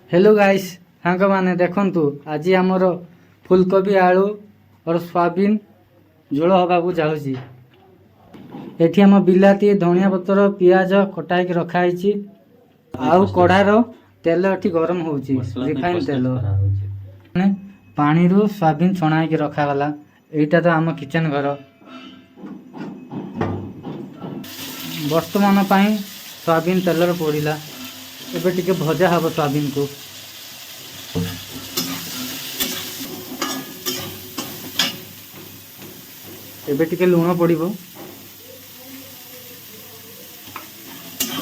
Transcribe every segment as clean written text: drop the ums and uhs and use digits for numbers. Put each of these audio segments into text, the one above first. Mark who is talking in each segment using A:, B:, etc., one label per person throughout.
A: Hello guys सांग मैंने देखु आज आमर फुलकोबी आलू और सोयाबीन झोल हवाक जाऊँगी। एठी आम बिलाती धनिया पतर पियाज कटाई रखाई आउ कढ़ार तेल एठी गरम होउची रिफाइन तेल पानी रू सोयाबीन छणाई रखागला। एटा तो आम किचन घर वर्तमान पाई सोयाबीन तेल पड़ा एबे टिके भजा हब सोयाबीन को एबे टिके लुण पड़िबो।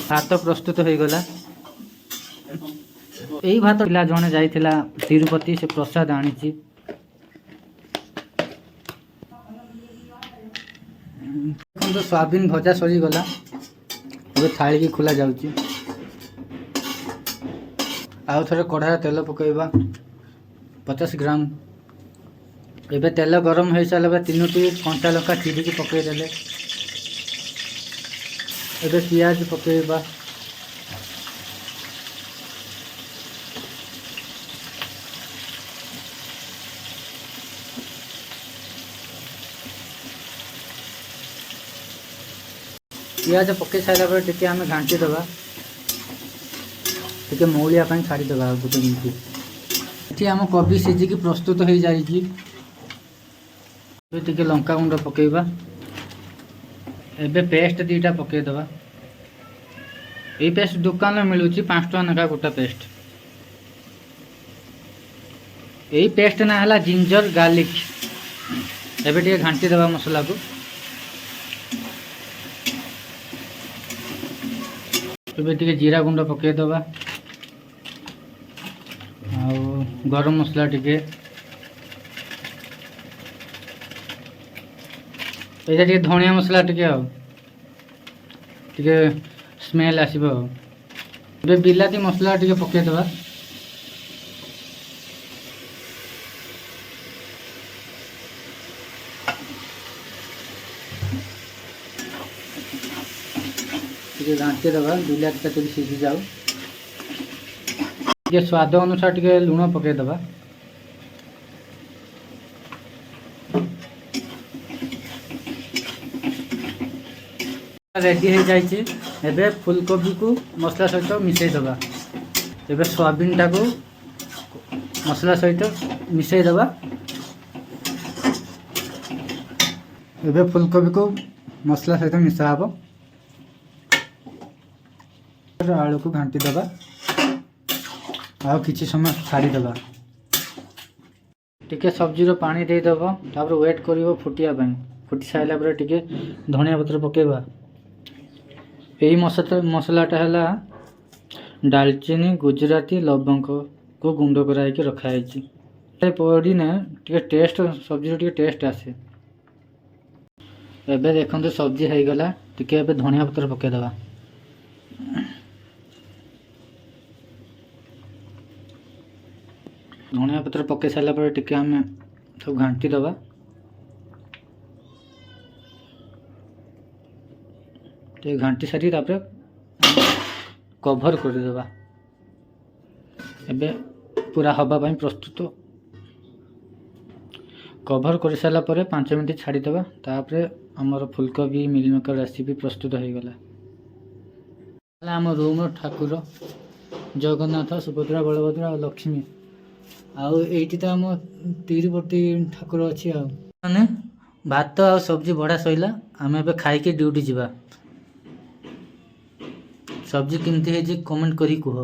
A: भात प्रस्तुत हो गला। यही भात पिला जने जाइथिला तिरुपति से प्रसाद आनीची। तो सोयाबीन भजा सरी गला। एबे थाली की खुला जाउची। आउ थोड़े कढ़ाई तेल पकईबा 50 ग्राम। एबे तेल गरम हो सारा 3टी कंचा लंका चिरिकी पकईदेले। एबे पियाज पकईबा। पियाज पकई सारा पर टिके आम घांटी दबा टिके मौलिया छाड़ी दबा गोटे मिनिट। ये आम कोबी सिझिकी प्रस्तुत हो जाइए। टिके लंका गुंड पकईबा। एबे पेस्ट दीटा पकईदबा। ये पेस्ट दुकान में मिलूँ 5 टका नका गोटा पेस्ट। यही पेस्ट ना है जिंजर गार्लिक। एबे टिके घांटी दबा मसला को। एबे टिके जीरा गुंड पकईदबा। गरम मसला टिके एटा टिके धनिया मसला टिके टिके स्मेल आसीबो। एबे बिलाती मसला टिके पकईदबा। टिके घांटी दबा बिलाती टिके सीझी जाऊ। स्वाद अनुसार टिके लुण पकईदबा। रेडी हो जाइए। एबे फुलकोबी को मसला सहित मिसई दबा। एबे सोयाबीन टा को मसला सहित मिसई दबा। एबे फुलकोबी को मसला सहित मिसा हबो। आलू को घांटी दबा। आ किसी समय छाड़ी दबा। टिके सब्जी रो पानी दे दबो। तापर वेट करिवो फुटिया पई। फुटी साइला पर टिके धनिया पत्र पकेबा। यही मसलाटा है दालचीनी गुजराती लवंग को गुंड कराई रखाई पड़ी ना टे टेस्ट सब्जी टे टेस्ट आसे। एबे देखो सब्जी हो गला। टिके एबे धनिया पत्र पकेदबा। धनिया पत्र पकई सारा पर टिके आम सब घांटी दबा। टे घांटी सारी कभर कर देबा। एबे पूरा हवा पाई प्रस्तुत। कभर कर सारा पर 5 मिनट छाड़ी दबा। तापर हमर फुलकोबी मिल मेकर रेसिपी प्रस्तुत हो गला। आम रूम ठाकुर जगन्नाथ सुभद्रा बलभद्र और लक्ष्मी। आउ एठी तो आम तिरुपति ठाकुर अच्छी आने भात आ सब्जी बड़ा सैला। आम ए खाई ड्यूटी जावा। सब्जी केमती है कमेंट करी कह।